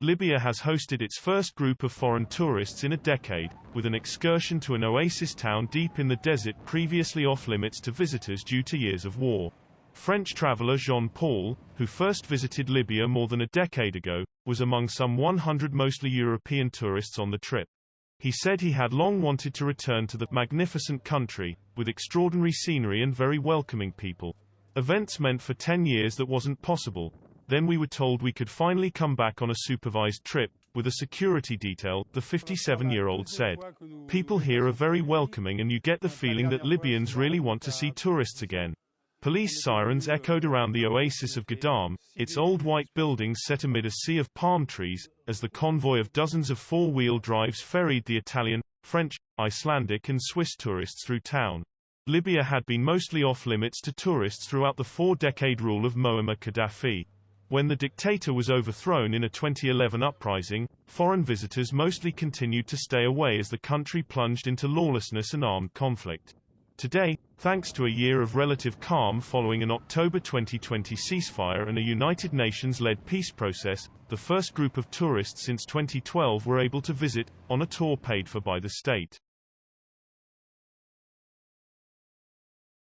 Libya has hosted its first group of foreign tourists in a decade, with an excursion to an oasis town deep in the desert previously off-limits to visitors due to years of war. French traveler Jean-Paul, who first visited Libya more than a decade ago, was among some 100 mostly European tourists on the trip. He said he had long wanted to return to the magnificent country, with extraordinary scenery and very welcoming people. Events meant for 10 years that wasn't possible. Then we were told we could finally come back on a supervised trip, with a security detail, the 57-year-old said. People here are very welcoming and you get the feeling that Libyans really want to see tourists again. Police sirens echoed around the oasis of Gadam, its old white buildings set amid a sea of palm trees, as the convoy of dozens of four-wheel drives ferried the Italian, French, Icelandic and Swiss tourists through town. Libya had been mostly off-limits to tourists throughout the four-decade rule of Muammar Gaddafi. When the dictator was overthrown in a 2011 uprising, foreign visitors mostly continued to stay away as the country plunged into lawlessness and armed conflict. Today, thanks to a year of relative calm following an October 2020 ceasefire and a United Nations-led peace process, the first group of tourists since 2012 were able to visit, on a tour paid for by the state.